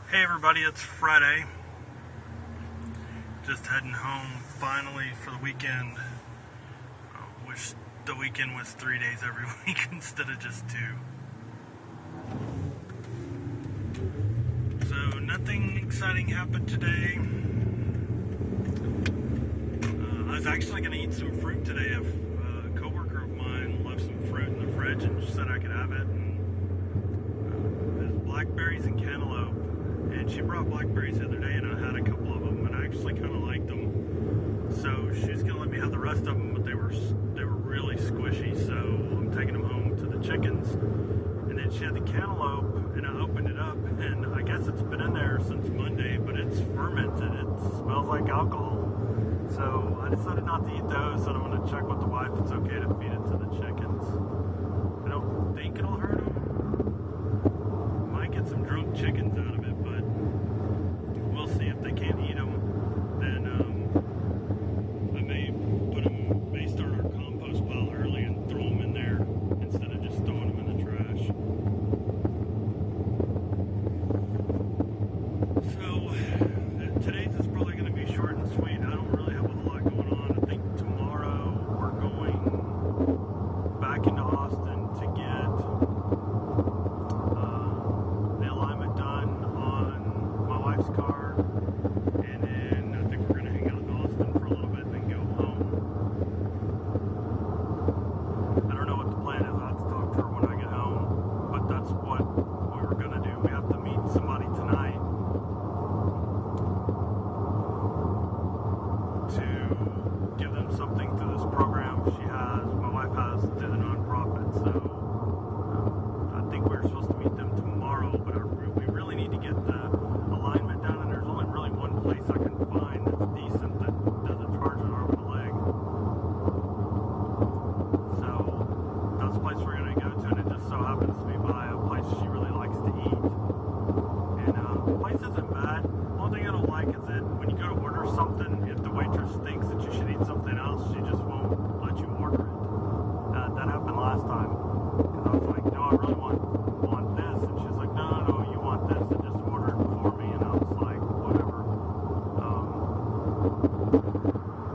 Hey everybody, it's Friday. Just heading home finally for the weekend. Wish the weekend was 3 days every week instead of just 2. So nothing exciting happened today. I was actually going to eat some fruit today. A coworker of mine left some fruit in the fridge and she said I could have it. And there's blackberries and cantaloupe. And she brought blackberries the other day and I had a couple of them and I actually kind of liked them. So she was going to let me have the rest of them, but they were really squishy, so I'm taking them home to the chickens. And then she had the cantaloupe and I opened it up and I guess it's been in there since Monday, but it's fermented. It smells like alcohol. So I decided not to eat those, and I'm going to check with the wife. It's okay to feed it to the chickens. I don't think it'll hurt them. Might get some drunk chickens out of it, but we'll see. If they can't eat them, then I may start our compost pile early and throw them in there instead of just throwing them in the trash. So today's is probably going to be short and sweet. I don't really have a whole lot going on. I think tomorrow we're going back into Austin to get the alignment done on my wife's car, and then I think we're going to hang out in Austin for a little bit and then go home. I don't know what the plan is. I have to talk to her when I get home, but that's what we were going to do. We have to meet somebody tonight to give them something through this program my wife has through the nonprofit. So I think we're supposed to meet them tomorrow, but we really need to get the alignment done, and there's only really one place I can find that's decent that doesn't charge an arm and a leg. So that's the place we're going to go to, and it just so happens to be by a place she really likes to eat. And the place isn't bad. The only thing I don't like is that when you go to order something, if the waitress thinks that you should eat something else, she just won't let you order it. That happened last time, because I was like, no, I really want this, and she's like, no, you want this, and just order it for me. And I was like, whatever.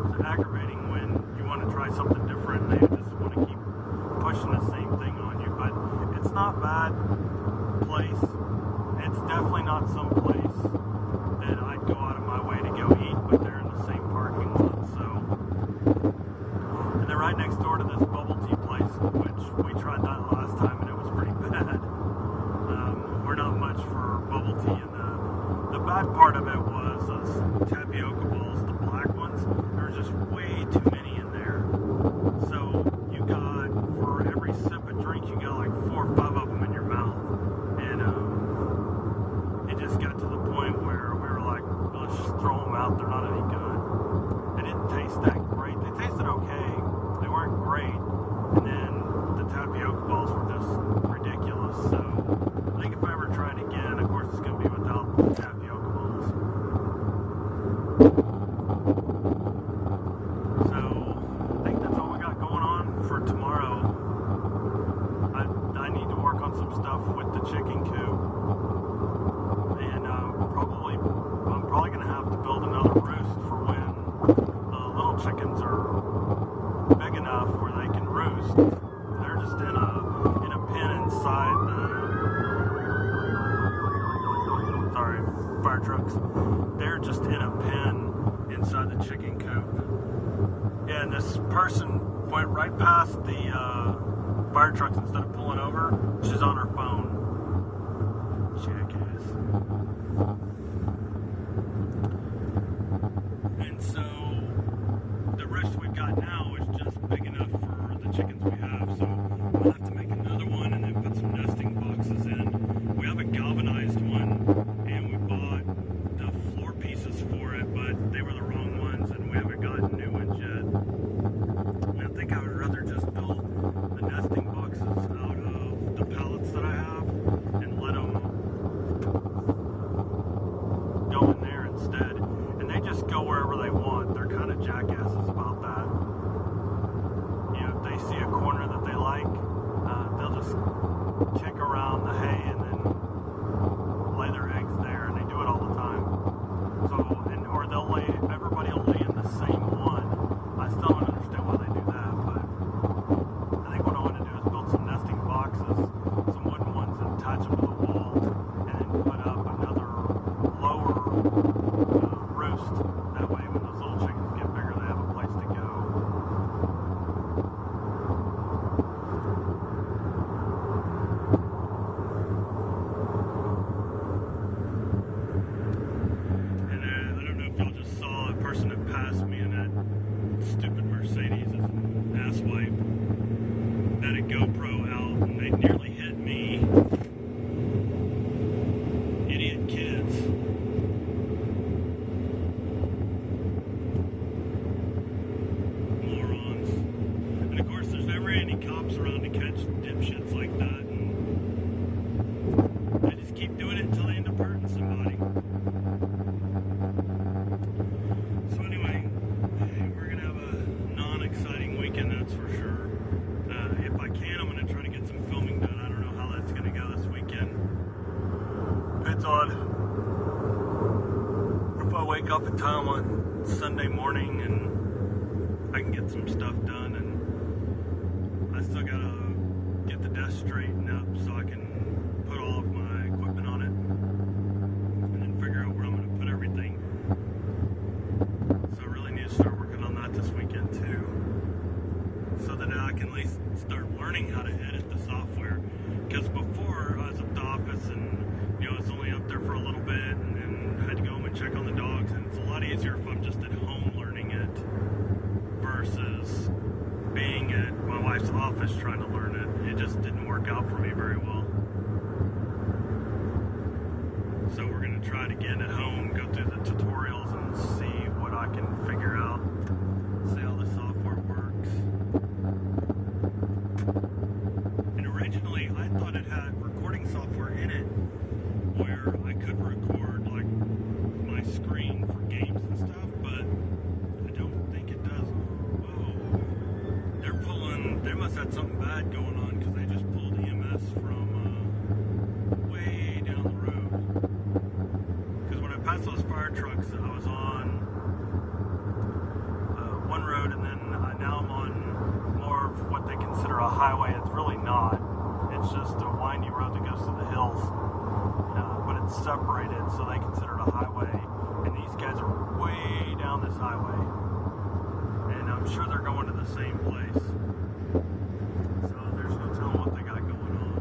It's aggravating when you want to try something different and they just want to keep pushing the same thing on you. But it's not bad place. It's definitely not some place that I'd go out of my way to go eat, but they're in the same parking lot. So, and they're right next door to this bubble tea place, which we tried that last time and it was pretty bad. We're not much for bubble tea, and the bad part of it was those tapioca balls, the black ones. There were just way too many in there. So you got, for every sip of drink, you got like 4 or 5 of them in your mouth, and it just got to the point where we were like, let's just throw them out. They're not any good. They didn't taste that great. They tasted okay. They weren't great. And then the tapioca balls were just ridiculous. So I think if I ever try it again, of course it's going to be without the tapioca balls. So I think that's all we got going on for tomorrow. I need to work on some stuff with the chicken coop. And I'm probably going to have to build another roost for when the little chickens are big enough where they can roost. They're just in a pen inside fire trucks. They're just in a pen inside the chicken coop. Yeah, and this person went right past the fire trucks instead of pulling over. She's on her phone. Jackass. And so the rest we've got now is just big enough for the chickens we have. So we'll have to make another one and then put some nesting boxes in. We have a galvanized one, and we bought the floor pieces for it, but they were the wrong ones, and we haven't gotten new ones yet. And I think I would rather just build the nesting boxes out of the pallets that I have. it's on. If I wake up in time on Sunday morning and I can get some stuff done, and I still gotta get the desk straightened up so I can put all of my equipment on it, and then figure out where I'm gonna put everything. So I really need to start working on that this weekend too, so that I can at least start learning how to edit the software. Because before I was at the office and I was only up there for a little bit and then I had to go home and check on the dogs, and it's a lot easier if I'm just at home learning it versus being at my wife's office trying to learn it. It just didn't work out for me very well. So we're going to try it again at home, go through the tutorials and see what I can figure out, see how the software works. And originally I thought it had recording software in it where I could record like my screen for games and stuff, but I don't think it does. Oh, they must have something bad going on, because they just pulled EMS from way down the road. Because when I passed those fire trucks, I was on one road, and then now I'm on more of what they consider a highway. It's really not. It's just a windy road that goes through the hills, but it's separated, so they consider it a highway. And these guys are way down this highway, and I'm sure they're going to the same place. So there's no telling what they got going on.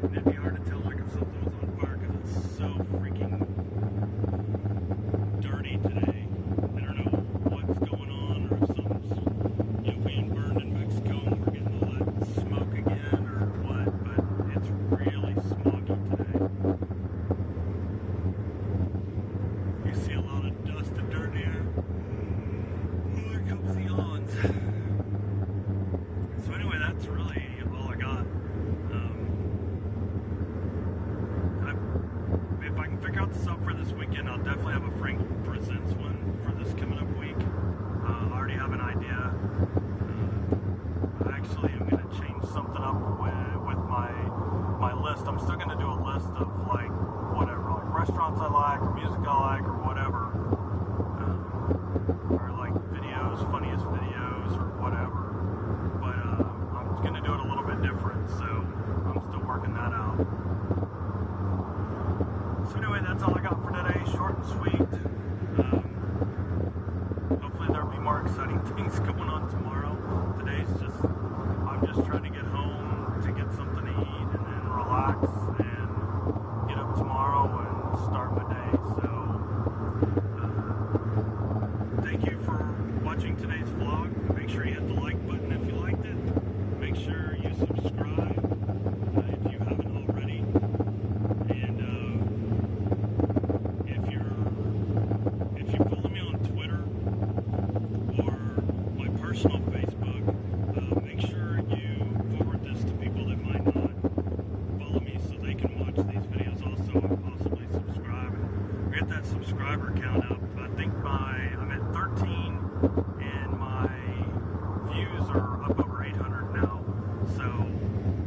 And it'd be hard to tell like if something was on fire, because it's so freaking dirty today. I don't know what's going on, or if something's being burned in Mexico and we're getting all that smoke again, or what, but it's really smoggy today. You see a lot of dust and dirt here. Oh, here comes the yawns. So anyway, that's really all I got. If I can figure out the software this weekend, I'll definitely have a Frank Presents one for this coming up week. I already have an idea. I actually am going to change something up with my list. I'm still going to do a list of like whatever, like restaurants I like, or music I like, or whatever, or like videos, funniest videos, or whatever. But I'm going to do it a little bit different, so I'm still working that out. So anyway, that's all I got for today. Short and sweet. Hopefully there'll be more exciting things going on tomorrow. I'm just trying to get home to get something to eat and then relax and get up tomorrow and start my day. So thank you for watching today's vlog. Make sure you hit the like button if you liked it. Make sure you subscribe if you haven't already. And if you follow me on Twitter or my personal Facebook, make sure you forward this to people that might not follow me, so they can watch these videos also and possibly subscribe and get that subscriber count up. I think I'm at 13 and my views are up over 800 now. So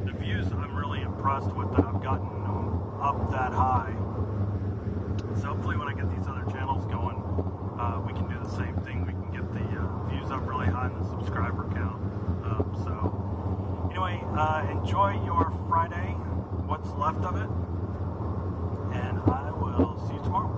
the views, I'm really impressed with that I've gotten up that high. So hopefully when I get these other channels going, we can do the same thing. We can get the views up really high and the subscriber count up. So anyway, enjoy your Friday, what's left of it, and I will see you tomorrow.